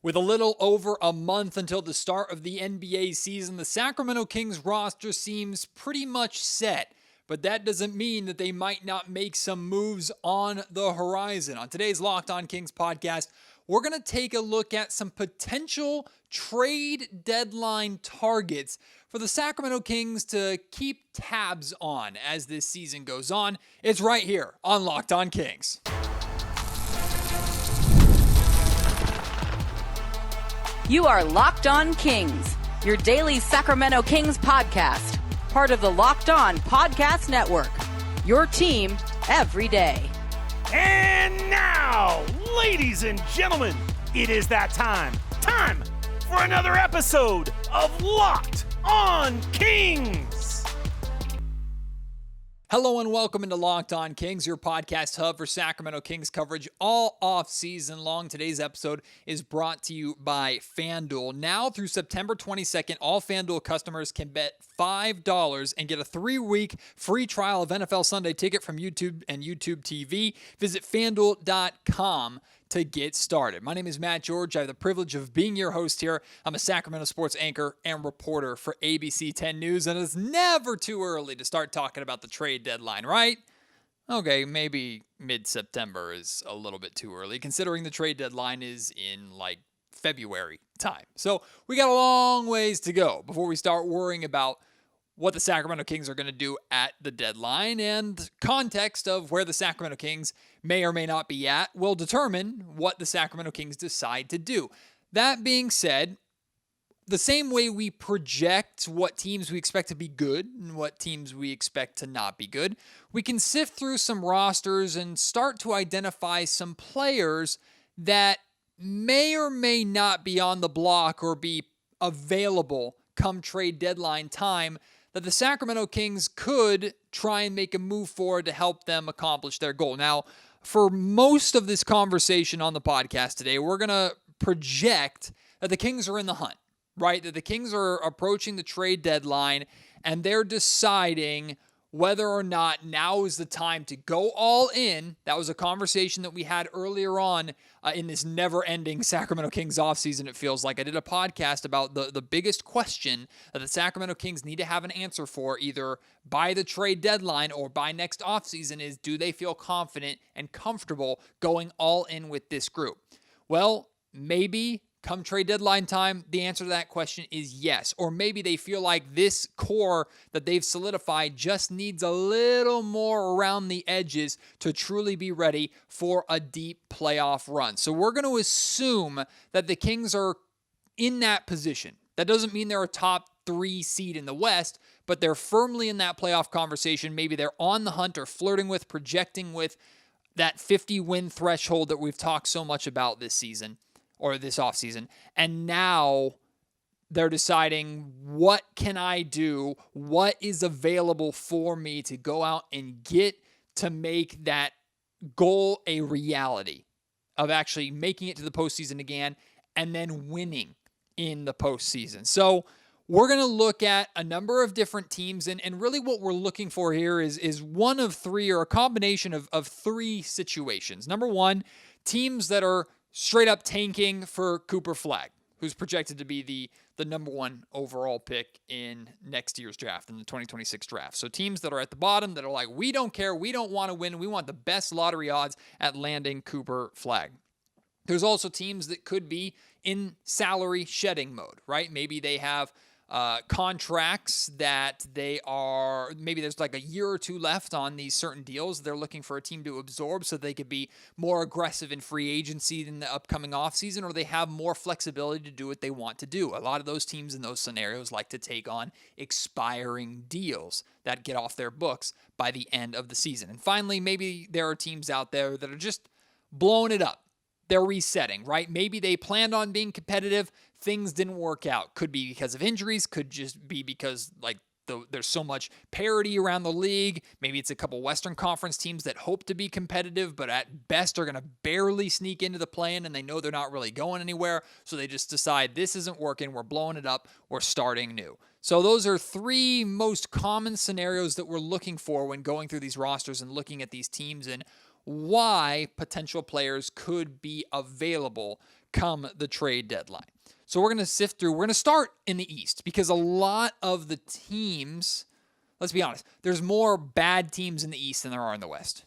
With a little over a month until the start of the NBA season, the Sacramento Kings roster seems pretty much set. But that doesn't mean that they might not make some moves on the horizon. On today's Locked On Kings podcast, we're going to take a look at some potential trade deadline targets for the Sacramento Kings to keep tabs on as this season goes on. It's right here on Locked On Kings. You are Locked On Kings, your daily Sacramento Kings podcast, part of the Locked On Podcast Network, your team every day. And now, ladies and gentlemen, it is that time for another episode of Locked On Kings. Hello and welcome into Locked On Kings, your podcast hub for Sacramento Kings coverage all off season long. Today's episode is brought to you by FanDuel. Now through September 22nd, all FanDuel customers can bet $5 and get a 3-week free trial of NFL Sunday Ticket from YouTube and YouTube TV. Visit FanDuel.com to get started. My name is Matt George. I have the privilege of being your host here. I'm a Sacramento sports anchor and reporter for ABC 10 News, and it's never too early to start talking about the trade deadline, right? Okay, maybe mid-September is a little bit too early, considering the trade deadline is in like February time. So we got a long ways to go before we start worrying about what the Sacramento Kings are going to do at the deadline, and context of where the Sacramento Kings may or may not be at will determine what the Sacramento Kings decide to do. That being said, the same way we project what teams we expect to be good and what teams we expect to not be good, we can sift through some rosters and start to identify some players that may or may not be on the block or be available come trade deadline time that the Sacramento Kings could try and make a move forward to help them accomplish their goal. Now, for most of this conversation on the podcast today, we're going to project that the Kings are in the hunt, right? That the Kings are approaching the trade deadline and they're deciding whether or not now is the time to go all in. That was a conversation that we had earlier on in this never-ending Sacramento Kings offseason, it feels like. I did a podcast about the biggest question that the Sacramento Kings need to have an answer for either by the trade deadline or by next offseason is, do they feel confident and comfortable going all in with this group? Well, maybe come trade deadline time, the answer to that question is yes. Or maybe they feel like this core that they've solidified just needs a little more around the edges to truly be ready for a deep playoff run. So we're going to assume that the Kings are in that position. That doesn't mean they're a top 3 seed in the West, but they're firmly in that playoff conversation. Maybe they're on the hunt or flirting with, projecting with that 50-win threshold that we've talked so much about this season. Or this offseason, and now they're deciding, what can I do? What is available for me to go out and get to make that goal a reality of actually making it to the postseason again and then winning in the postseason? So we're going to look at a number of different teams, and really what we're looking for here is one of three, or a combination of three situations. Number one, teams that are straight up tanking for Cooper Flagg, who's projected to be the number one overall pick in next year's draft, in the 2026 draft. So teams that are at the bottom that are like, we don't care, we don't want to win, we want the best lottery odds at landing Cooper Flagg. There's also teams that could be in salary shedding mode, right? Maybe they have contracts that maybe there's like a year or two left on these certain deals. They're looking for a team to absorb so they could be more aggressive in free agency in the upcoming offseason, or they have more flexibility to do what they want to do. A lot of those teams in those scenarios like to take on expiring deals that get off their books by the end of the season. And finally, maybe there are teams out there that are just blowing it up. They're resetting, right? Maybe they planned on being competitive. Things didn't work out. Could be because of injuries. Could just be because there's so much parity around the league. Maybe it's a couple Western Conference teams that hope to be competitive, but at best are going to barely sneak into the play-in, and they know they're not really going anywhere. So they just decide, this isn't working. We're blowing it up. We're starting new. So those are three most common scenarios that we're looking for when going through these rosters and looking at these teams and why potential players could be available come the trade deadline. So we're going to sift through. We're going to start in the East because a lot of the teams, let's be honest, there's more bad teams in the East than there are in the West.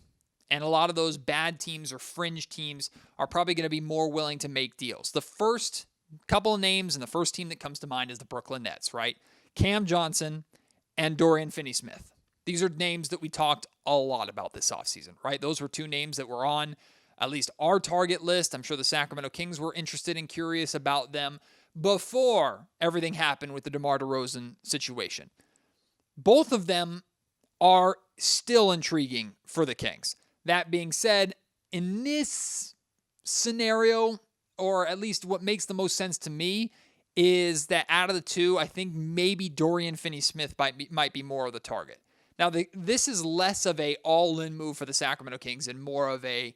And a lot of those bad teams or fringe teams are probably going to be more willing to make deals. The first couple of names and the first team that comes to mind is the Brooklyn Nets, right? Cam Johnson and Dorian Finney-Smith. These are names that we talked a lot about this offseason, right? Those were two names that were on at least our target list. I'm sure the Sacramento Kings were interested and curious about them before everything happened with the DeMar DeRozan situation. Both of them are still intriguing for the Kings. That being said, in this scenario, or at least what makes the most sense to me, is that out of the two, I think maybe Dorian Finney-Smith might be more of the target. Now, this is less of a all-in move for the Sacramento Kings and more of a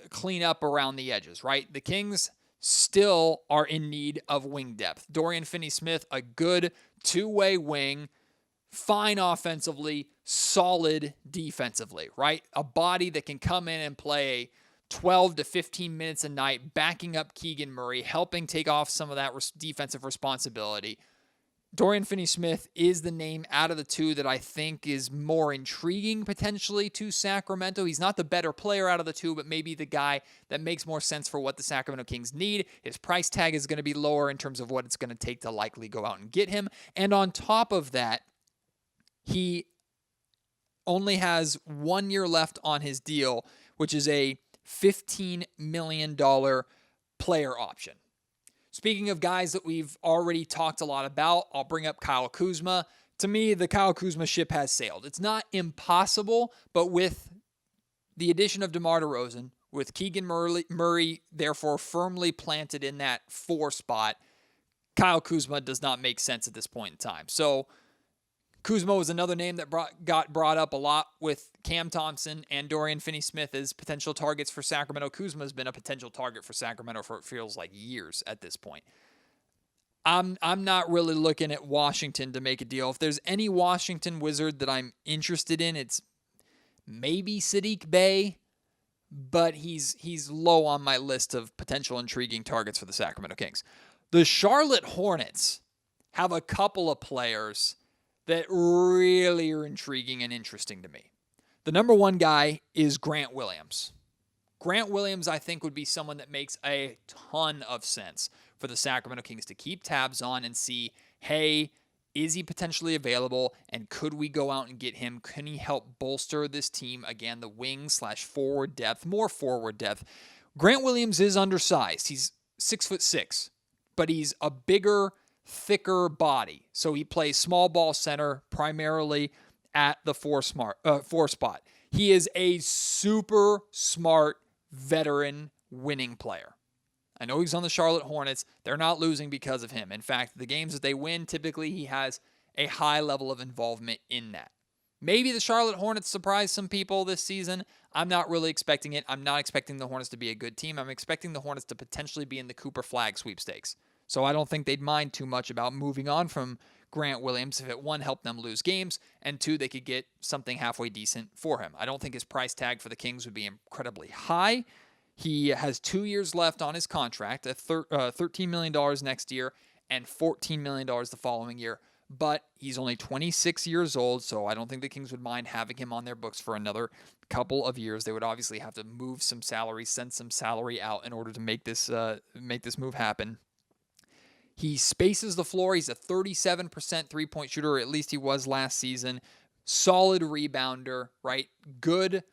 clean up around the edges, right? The Kings still are in need of wing depth. Dorian Finney-Smith, a good two-way wing, fine offensively, solid defensively, right? A body that can come in and play 12 to 15 minutes a night, backing up Keegan Murray, helping take off some of that defensive responsibility. Dorian Finney-Smith is the name out of the two that I think is more intriguing potentially to Sacramento. He's not the better player out of the two, but maybe the guy that makes more sense for what the Sacramento Kings need. His price tag is going to be lower in terms of what it's going to take to likely go out and get him. And on top of that, he only has 1 year left on his deal, which is a $15 million player option. Speaking of guys that we've already talked a lot about, I'll bring up Kyle Kuzma. To me, the Kyle Kuzma ship has sailed. It's not impossible, but with the addition of DeMar DeRozan, with Keegan Murray therefore firmly planted in that 4 spot, Kyle Kuzma does not make sense at this point in time. So Kuzma was another name that got brought up a lot with Cam Thompson and Dorian Finney-Smith as potential targets for Sacramento. Kuzma has been a potential target for Sacramento for it feels like years at this point. I'm not really looking at Washington to make a deal. If there's any Washington Wizard that I'm interested in, it's maybe Sadiq Bey, but he's low on my list of potential intriguing targets for the Sacramento Kings. The Charlotte Hornets have a couple of players that really are intriguing and interesting to me. The number one guy is Grant Williams. Grant Williams, I think, would be someone that makes a ton of sense for the Sacramento Kings to keep tabs on and see, hey, is he potentially available, and could we go out and get him? Can he help bolster this team? Again, the wing/forward depth, more forward depth. Grant Williams is undersized. He's 6'6", but he's a bigger, thicker body. So he plays small ball center primarily at the 4 spot. He is a super smart veteran winning player. I know he's on the Charlotte Hornets. They're not losing because of him. In fact, the games that they win, typically he has a high level of involvement in that. Maybe the Charlotte Hornets surprise some people this season. I'm not really expecting it. I'm not expecting the Hornets to be a good team. I'm expecting the Hornets to potentially be in the Cooper Flag sweepstakes. So I don't think they'd mind too much about moving on from Grant Williams if it, 1, helped them lose games, and 2, they could get something halfway decent for him. I don't think his price tag for the Kings would be incredibly high. He has 2 years left on his contract, $13 million next year and $14 million the following year. But he's only 26 years old, so I don't think the Kings would mind having him on their books for another couple of years. They would obviously have to move some salary, send some salary out in order to make this move happen. He spaces the floor. He's a 37% three-point shooter, or at least he was last season. Solid rebounder, right? Good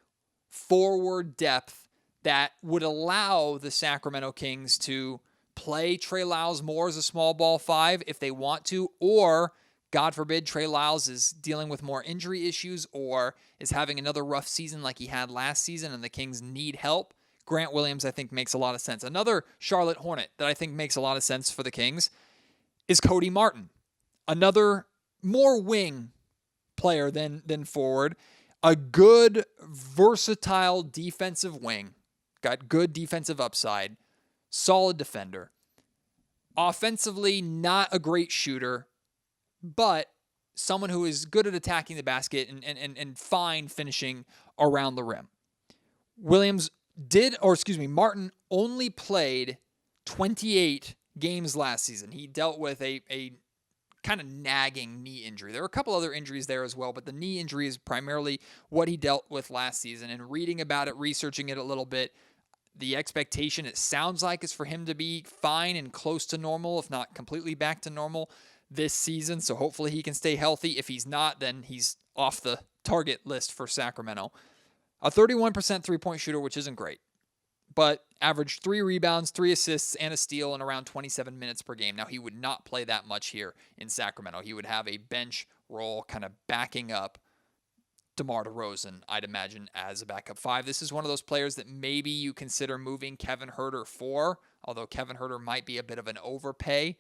forward depth that would allow the Sacramento Kings to play Trey Lyles more as a small ball 5 if they want to, or God forbid Trey Lyles is dealing with more injury issues or is having another rough season like he had last season and the Kings need help. Grant Williams, I think, makes a lot of sense. Another Charlotte Hornet that I think makes a lot of sense for the Kings is Cody Martin. Another more wing player than forward. A good, versatile defensive wing. Got good defensive upside. Solid defender. Offensively, not a great shooter, but someone who is good at attacking the basket and fine finishing around the rim. Martin only played 28 games last season. He dealt with a kind of nagging knee injury. There are a couple other injuries there as well, but the knee injury is primarily what he dealt with last season. And reading about it, researching it a little bit, the expectation, it sounds like, is for him to be fine and close to normal, if not completely back to normal this season. So hopefully he can stay healthy. If he's not, then he's off the target list for Sacramento. A 31% three-point shooter, which isn't great, but averaged 3 rebounds, 3 assists, and a steal in around 27 minutes per game. Now, he would not play that much here in Sacramento. He would have a bench role kind of backing up DeMar DeRozan, I'd imagine, as a backup 5. This is one of those players that maybe you consider moving Kevin Huerter for, although Kevin Huerter might be a bit of an overpay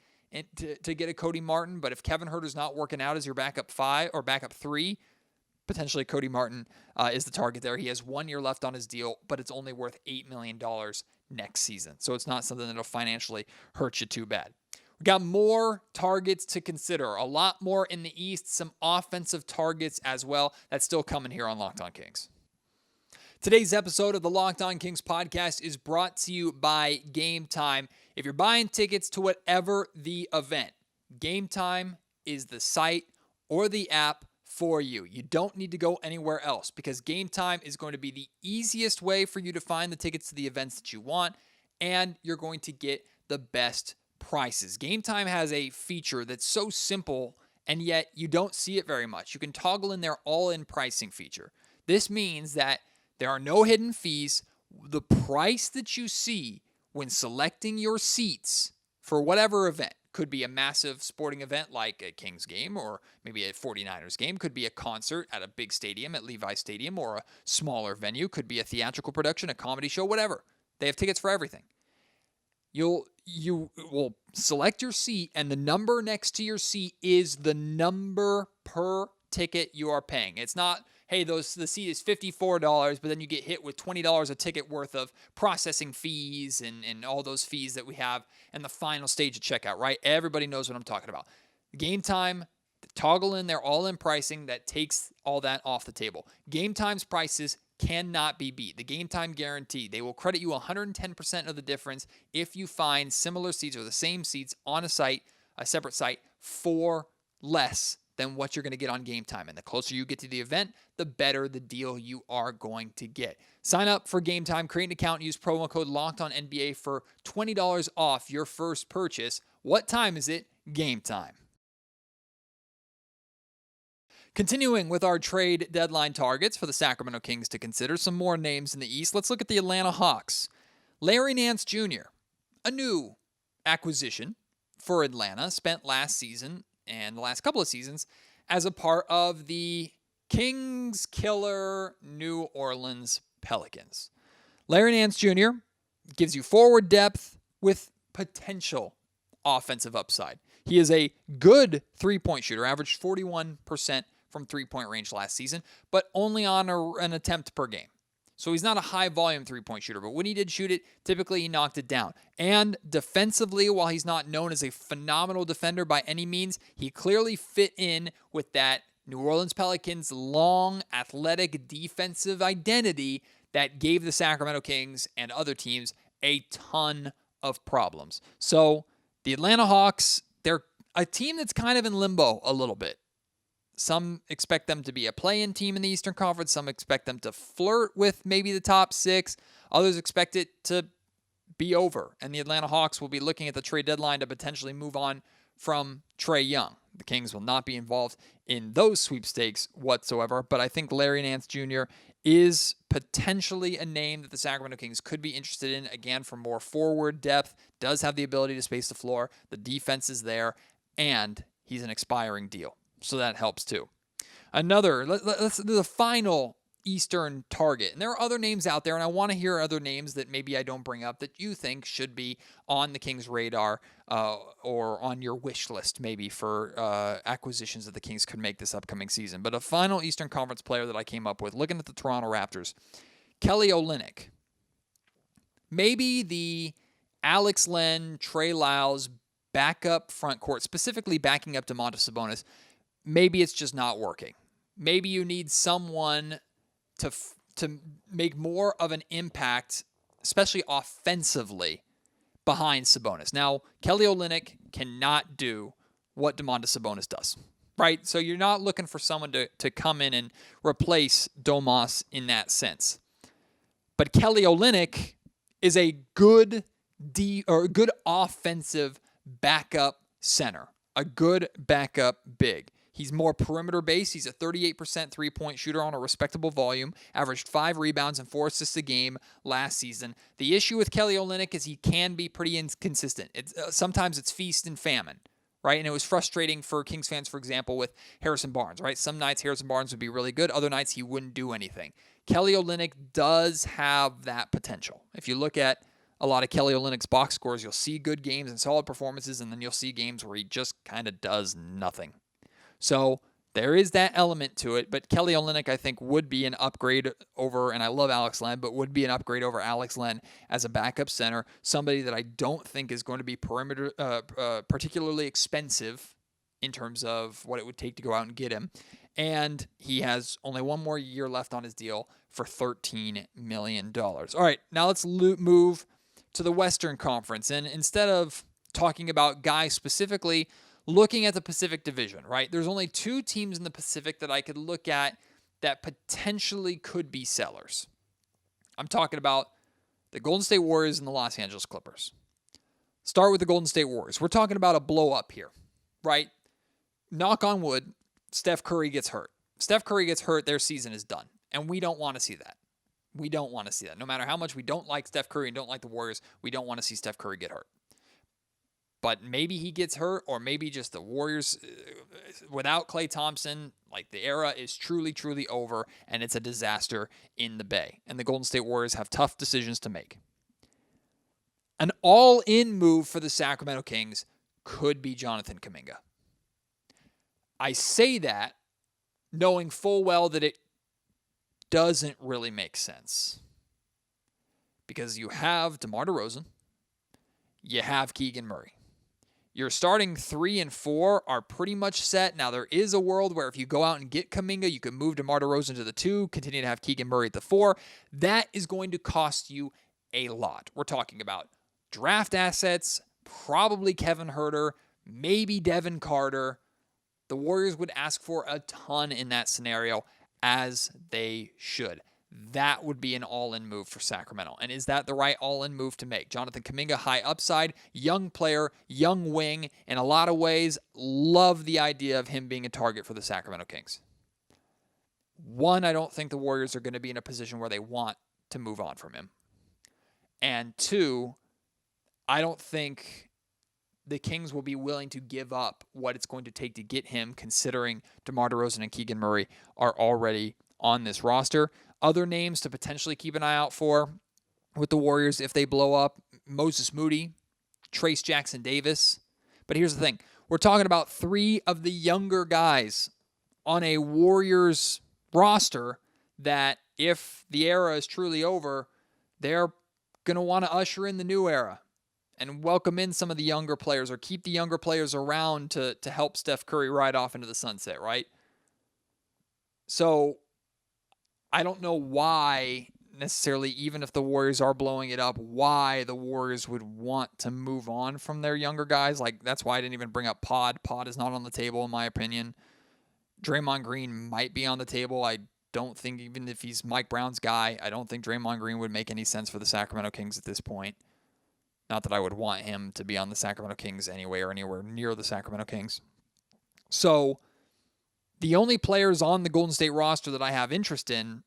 to get a Cody Martin. But if Kevin Huerter's not working out as your backup 5 or backup 3, potentially Cody Martin is the target there. He has 1 year left on his deal, but it's only worth $8 million next season. So it's not something that'll financially hurt you too bad. We got more targets to consider, a lot more in the East, some offensive targets as well. That's still coming here on Locked On Kings. Today's episode of the Locked On Kings podcast is brought to you by Gametime. If you're buying tickets to whatever the event, Gametime is the site or the app for you. You don't need to go anywhere else because Gametime is going to be the easiest way for you to find the tickets to the events that you want, and you're going to get the best prices. Gametime has a feature that's so simple, and yet you don't see it very much. You can toggle in their all-in pricing feature. This means that there are no hidden fees. The price that you see when selecting your seats for whatever event, could be a massive sporting event like a Kings game or maybe a 49ers game, could be a concert at a big stadium at Levi Stadium or a smaller venue, could be a theatrical production, a comedy show, whatever. They have tickets for everything. You will select your seat, and the number next to your seat is the number per ticket you are paying. It's not, hey, the seat is $54, but then you get hit with $20 a ticket worth of processing fees and all those fees that we have and the final stage of checkout, right? Everybody knows what I'm talking about. Gametime, toggle in their all-in pricing that takes all that off the table. Gametime's prices cannot be beat. The Gametime guarantee. They will credit you 110% of the difference if you find similar seats or the same seats on a separate site, for less than what you're going to get on Gametime. And the closer you get to the event, the better the deal you are going to get. Sign up for Gametime, create an account, use promo code LOCKEDONNBA for $20 off your first purchase. What time is it? Gametime. Continuing with our trade deadline targets for the Sacramento Kings to consider, some more names in the East. Let's look at the Atlanta Hawks. Larry Nance Jr., a new acquisition for Atlanta, spent last season and the last couple of seasons as a part of the Kings killer New Orleans Pelicans. Larry Nance Jr. gives you forward depth with potential offensive upside. He is a good three-point shooter, averaged 41% from three-point range last season, but only on an attempt per game. So he's not a high-volume three-point shooter, but when he did shoot it, typically he knocked it down. And defensively, while he's not known as a phenomenal defender by any means, he clearly fit in with that New Orleans Pelicans' long, athletic, defensive identity that gave the Sacramento Kings and other teams a ton of problems. So the Atlanta Hawks, they're a team that's kind of in limbo a little bit. Some expect them to be a play-in team in the Eastern Conference. Some expect them to flirt with maybe the top 6. Others expect it to be over. And the Atlanta Hawks will be looking at the trade deadline to potentially move on from Trae Young. The Kings will not be involved in those sweepstakes whatsoever. But I think Larry Nance Jr. is potentially a name that the Sacramento Kings could be interested in. Again, for more forward depth, does have the ability to space the floor. The defense is there. And he's an expiring deal. So that helps too. Let's do the final Eastern target. And there are other names out there, and I want to hear other names that maybe I don't bring up that you think should be on the Kings' radar or on your wish list maybe for acquisitions that the Kings could make this upcoming season. But a final Eastern Conference player that I came up with, looking at the Toronto Raptors, Kelly Olynyk. Maybe the Alex Len, Trey Lyles backup front court, specifically backing up Domantas Sabonis. Maybe it's just not working. Maybe you need someone to make more of an impact especially offensively, behind Sabonis. Now, Kelly Olynyk cannot do what Domantas Sabonis does, right? So you're not looking for someone to come in and replace Domas in that sense. But Kelly Olynyk is a good good offensive backup center, a good backup big. He's more perimeter-based. He's a 38% three-point shooter on a respectable volume, averaged 5 rebounds and 4 assists a game last season. The issue with Kelly Olynyk is he can be pretty inconsistent. Sometimes it's feast and famine, right? And it was frustrating for Kings fans, for example, with Harrison Barnes, right? Some nights Harrison Barnes would be really good. Other nights he wouldn't do anything. Kelly Olynyk does have that potential. If you look at a lot of Kelly Olynyk's box scores, you'll see good games and solid performances, and then you'll see games where he just kind of does nothing. So there is that element to it, but Kelly Olynyk, I think, would be an upgrade over, and I love Alex Len, but would be an upgrade over Alex Len as a backup center, somebody that I don't think is going to be particularly expensive in terms of what it would take to go out and get him. And he has only one more year left on his deal for $13 million. All right, now let's move to the Western Conference. And instead of talking about guys specifically, looking at the Pacific Division, right? There's only 2 teams in the Pacific that I could look at that potentially could be sellers. I'm talking about the Golden State Warriors and the Los Angeles Clippers. Start with the Golden State Warriors. We're talking about a blow up here, right? Knock on wood, Steph Curry gets hurt. Steph Curry gets hurt, their season is done. And we don't want to see that. We don't want to see that. No matter how much we don't like Steph Curry and don't like the Warriors, we don't want to see Steph Curry get hurt. But maybe he gets hurt, or maybe just the Warriors, without Klay Thompson, like the era is truly, truly over, and it's a disaster in the Bay. And the Golden State Warriors have tough decisions to make. An all-in move for the Sacramento Kings could be Jonathan Kuminga. I say that knowing full well that it doesn't really make sense. Because you have DeMar DeRozan, you have Keegan Murray. Your starting 3 and 4 are pretty much set. Now, there is a world where if you go out and get Kuminga, you can move DeMar DeRozan to the 2, continue to have Keegan Murray at the 4. That is going to cost you a lot. We're talking about draft assets, probably Kevin Huerter, maybe Devin Carter. The Warriors would ask for a ton in that scenario, as they should. That would be an all-in move for Sacramento. And is that the right all-in move to make? Jonathan Kuminga, high upside, young player, young wing. In a lot of ways, love the idea of him being a target for the Sacramento Kings. 1, I don't think the Warriors are going to be in a position where they want to move on from him. And 2, I don't think the Kings will be willing to give up what it's going to take to get him, considering DeMar DeRozan and Keegan Murray are already on this roster. Other names to potentially keep an eye out for with the Warriors if they blow up: Moses Moody, Trace Jackson Davis. But here's the thing. We're talking about 3 of the younger guys on a Warriors roster that, if the era is truly over, they're going to want to usher in the new era and welcome in some of the younger players, or keep the younger players around to help Steph Curry ride off into the sunset, right? So I don't know why necessarily, even if the Warriors are blowing it up, why the Warriors would want to move on from their younger guys. Like, that's why I didn't even bring up Pod. Pod is not on the table, in my opinion. Draymond Green might be on the table. I don't think, even if he's Mike Brown's guy, I don't think Draymond Green would make any sense for the Sacramento Kings at this point. Not that I would want him to be on the Sacramento Kings anyway, or anywhere near the Sacramento Kings. So the only players on the Golden State roster that I have interest in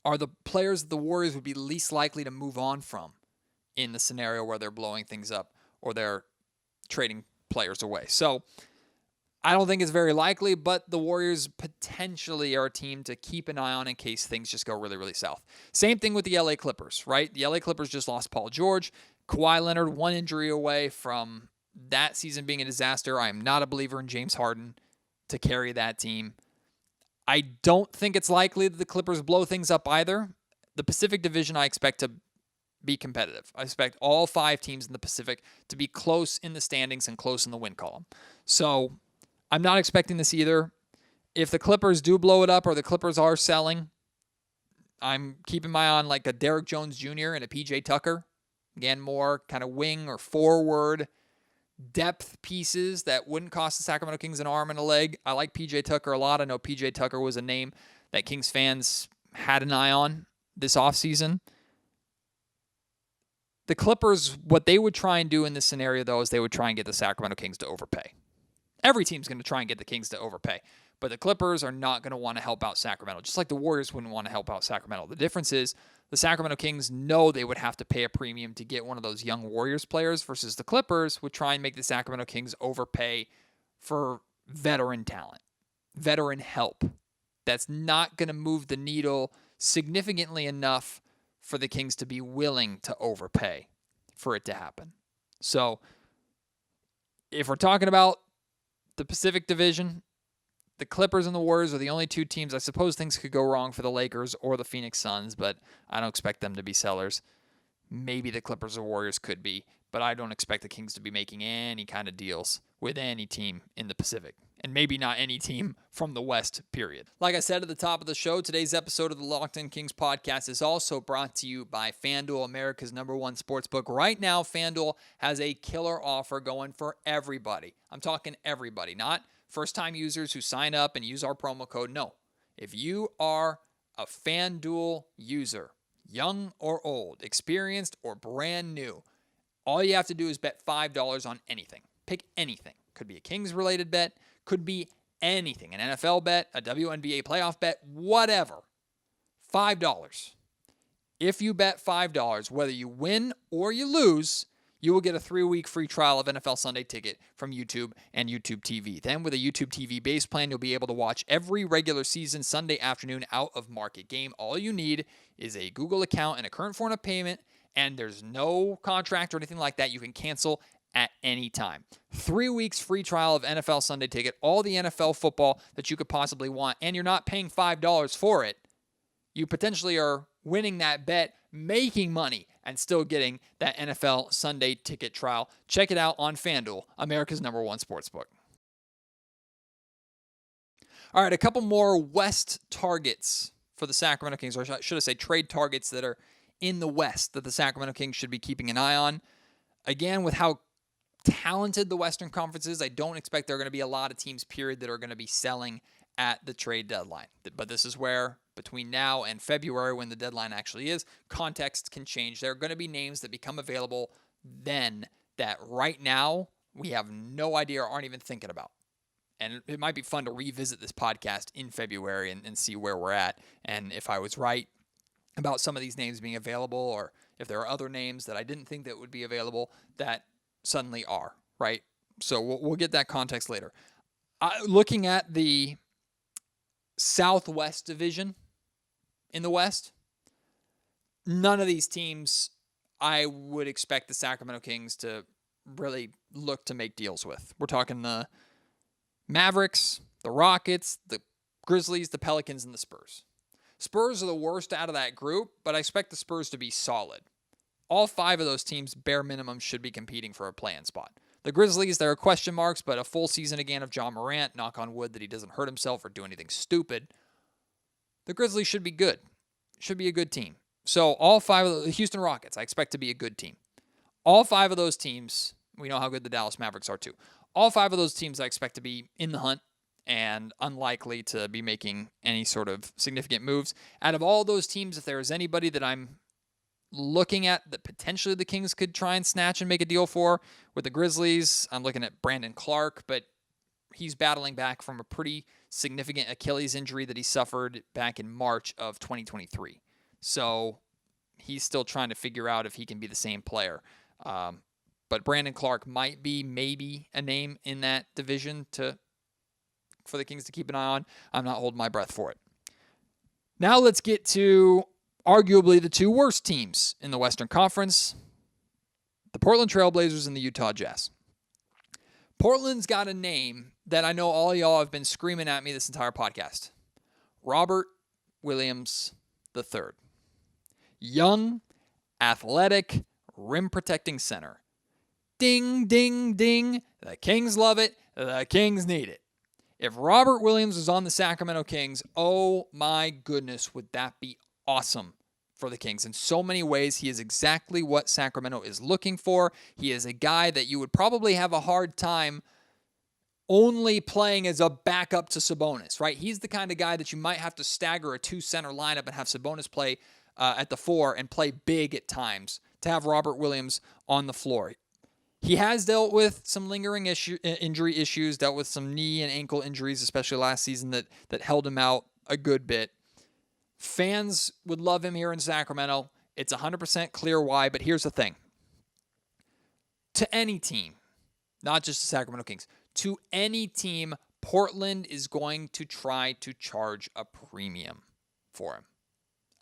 are the players that the Warriors would be least likely to move on from in the scenario where they're blowing things up or they're trading players away. So I don't think it's very likely, but the Warriors potentially are a team to keep an eye on in case things just go really, really south. Same thing with the LA Clippers, right? The LA Clippers just lost Paul George. Kawhi Leonard, 1 injury away from that season being a disaster. I am not a believer in James Harden to carry that team. I don't think it's likely that the Clippers blow things up either. The Pacific Division I expect to be competitive. I expect all 5 teams in the Pacific to be close in the standings and close in the win column. So I'm not expecting this either. If the Clippers do blow it up or the Clippers are selling, I'm keeping my eye on like a Derrick Jones Jr. and a PJ Tucker. Again, more kind of wing or forward depth pieces that wouldn't cost the Sacramento Kings an arm and a leg. I like PJ Tucker a lot. I know PJ Tucker was a name that Kings fans had an eye on this offseason. The Clippers, what they would try and do in this scenario, though, is they would try and get the Sacramento Kings to overpay. Every team's going to try and get the Kings to overpay. But the Clippers are not going to want to help out Sacramento, just like the Warriors wouldn't want to help out Sacramento. The difference is the Sacramento Kings know they would have to pay a premium to get one of those young Warriors players versus the Clippers would try and make the Sacramento Kings overpay for veteran talent, veteran help. That's not going to move the needle significantly enough for the Kings to be willing to overpay for it to happen. So if we're talking about the Pacific Division, the Clippers and the Warriors are the only two teams. I suppose things could go wrong for the Lakers or the Phoenix Suns, but I don't expect them to be sellers. Maybe the Clippers or Warriors could be, but I don't expect the Kings to be making any kind of deals with any team in the Pacific, and maybe not any team from the West, period. Like I said at the top of the show, today's episode of the Locked On Kings podcast is also brought to you by FanDuel, America's #1 sportsbook. Right now, FanDuel has a killer offer going for everybody. I'm talking everybody, not first-time users who sign up and use our promo code. No. If you are a FanDuel user, young or old, experienced or brand new, all you have to do is bet $5 on anything. Pick anything. Could be a Kings-related bet. Could be anything. An NFL bet, a WNBA playoff bet, whatever. $5. If you bet $5, whether you win or you lose, you will get a 3-week free trial of NFL Sunday Ticket from YouTube and YouTube TV. Then with a YouTube TV base plan, you'll be able to watch every regular season Sunday afternoon out of market game. All you need is a Google account and a current form of payment, and there's no contract or anything like that. You can cancel at any time. 3 weeks free trial of NFL Sunday Ticket, all the NFL football that you could possibly want, and you're not paying $5 for it. You potentially are winning that bet, making money, and still getting that NFL Sunday Ticket trial. Check it out on FanDuel, America's #1 sportsbook. All right, a couple more West targets for the Sacramento Kings, or should I say trade targets that are in the West that the Sacramento Kings should be keeping an eye on. Again, with how talented the Western Conference is, I don't expect there are going to be a lot of teams, period, that are going to be selling at the trade deadline. But this is where, between now and February, when the deadline actually is, context can change. There are going to be names that become available then that right now we have no idea or aren't even thinking about. And it might be fun to revisit this podcast in February and see where we're at. And if I was right about some of these names being available, or if there are other names that I didn't think that would be available that suddenly are, right? So we'll get that context later. Looking at the Southwest Division in the West, none of these teams I would expect the Sacramento Kings to really look to make deals with. We're talking the Mavericks, the Rockets, the Grizzlies, the Pelicans, and the Spurs. Spurs are the worst out of that group, but I expect the Spurs to be solid. All 5 of those teams, bare minimum, should be competing for a play-in spot. The Grizzlies, there are question marks, but a full season again of John Morant, knock on wood that he doesn't hurt himself or do anything stupid. The Grizzlies should be good. Should be a good team. So all 5 of the Houston Rockets, I expect to be a good team. All 5 of those teams, we know how good the Dallas Mavericks are too. All 5 of those teams I expect to be in the hunt and unlikely to be making any sort of significant moves. Out of all those teams, if there is anybody that I'm looking at that potentially the Kings could try and snatch and make a deal for, with the Grizzlies, I'm looking at Brandon Clark, but he's battling back from a pretty significant Achilles injury that he suffered back in March of 2023. So he's still trying to figure out if he can be the same player. But Brandon Clark might be maybe a name in that division for the Kings to keep an eye on. I'm not holding my breath for it. Now let's get to arguably the 2 worst teams in the Western Conference, the Portland Trailblazers and the Utah Jazz. Portland's got a name that I know all y'all have been screaming at me this entire podcast. Robert Williams III. Young, athletic, rim-protecting center. Ding, ding, ding. The Kings love it. The Kings need it. If Robert Williams was on the Sacramento Kings, oh my goodness, would that be awesome for the Kings. In so many ways, he is exactly what Sacramento is looking for. He is a guy that you would probably have a hard time only playing as a backup to Sabonis, right? He's the kind of guy that you might have to stagger a 2-center lineup and have Sabonis play at the 4 and play big at times to have Robert Williams on the floor. He has dealt with some lingering injury issues, dealt with some knee and ankle injuries, especially last season that held him out a good bit. Fans would love him here in Sacramento. It's 100% clear why, but here's the thing. To any team, not just the Sacramento Kings, to any team, Portland is going to try to charge a premium for him.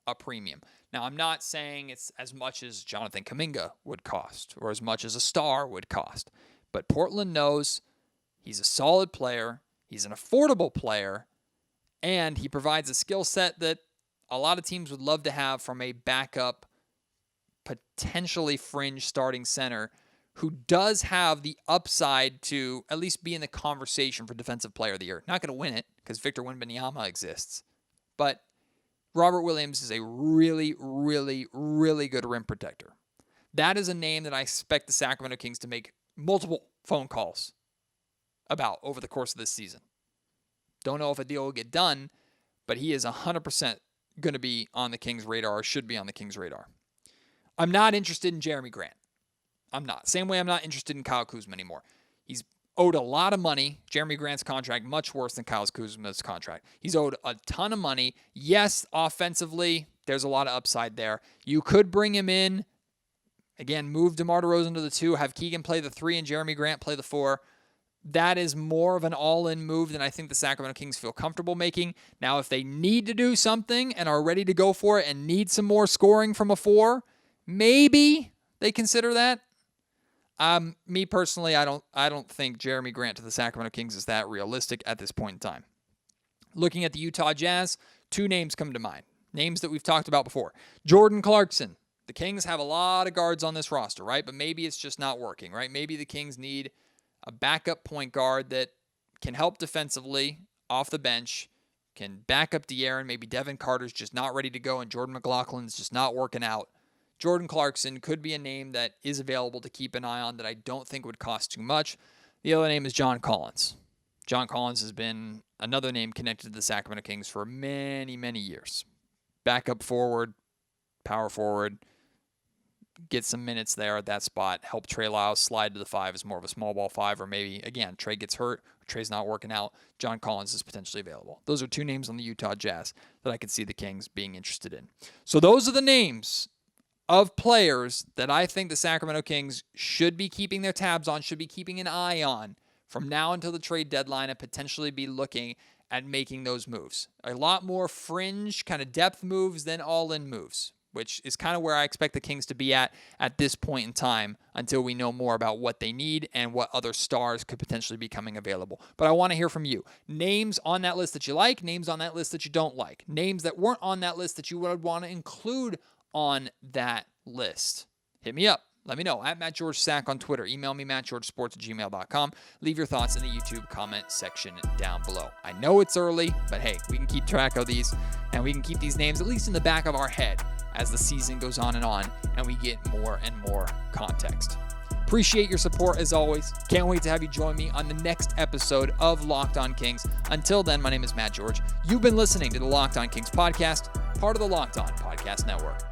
A premium. Now, I'm not saying it's as much as Jonathan Kuminga would cost or as much as a star would cost, but Portland knows he's a solid player, he's an affordable player, and he provides a skill set that a lot of teams would love to have from a backup, potentially fringe starting center who does have the upside to at least be in the conversation for Defensive Player of the Year. Not going to win it because Victor Wembanyama exists. But Robert Williams is a really, really, really good rim protector. That is a name that I expect the Sacramento Kings to make multiple phone calls about over the course of this season. Don't know if a deal will get done, but he is 100% going to be on the Kings' radar or should be on the Kings' radar. I'm not interested in Jeremy Grant. I'm not. Same way I'm not interested in Kyle Kuzma anymore. He's owed a lot of money. Jeremy Grant's contract, much worse than Kyle Kuzma's contract. He's owed a ton of money. Yes, offensively, there's a lot of upside there. You could bring him in. Again, move DeMar DeRozan to the 2, have Keegan play the 3, and Jeremy Grant play the 4. That is more of an all-in move than I think the Sacramento Kings feel comfortable making. Now, if they need to do something and are ready to go for it and need some more scoring from a 4, maybe they consider that. Me personally, I don't think Jeremy Grant to the Sacramento Kings is that realistic at this point in time. Looking at the Utah Jazz, 2 names come to mind. Names that we've talked about before. Jordan Clarkson. The Kings have a lot of guards on this roster, right? But maybe it's just not working, right? Maybe the Kings need a backup point guard that can help defensively off the bench, can back up De'Aaron. Maybe Devin Carter's just not ready to go and Jordan McLaughlin's just not working out. Jordan Clarkson could be a name that is available to keep an eye on that I don't think would cost too much. The other name is John Collins. John Collins has been another name connected to the Sacramento Kings for many, many years. Backup forward, power forward, get some minutes there at that spot, help Trey Lyles slide to the 5 as more of a small ball 5, or maybe, again, Trey gets hurt, or Trey's not working out, John Collins is potentially available. Those are 2 names on the Utah Jazz that I could see the Kings being interested in. So those are the names of players that I think the Sacramento Kings should be keeping their tabs on, should be keeping an eye on from now until the trade deadline and potentially be looking at making those moves. A lot more fringe kind of depth moves than all-in moves, which is kind of where I expect the Kings to be at this point in time until we know more about what they need and what other stars could potentially be coming available. But I want to hear from you. Names on that list that you like, names on that list that you don't like, names that weren't on that list that you would want to include on that list. Hit me up. Let me know. At Matt George Sack on Twitter. Email me, mattgeorgesports@gmail.com. Leave your thoughts in the YouTube comment section down below. I know it's early, but hey, we can keep track of these, and we can keep these names at least in the back of our head as the season goes on, and we get more and more context. Appreciate your support as always. Can't wait to have you join me on the next episode of Locked On Kings. Until then, my name is Matt George. You've been listening to the Locked On Kings podcast, part of the Locked On Podcast Network.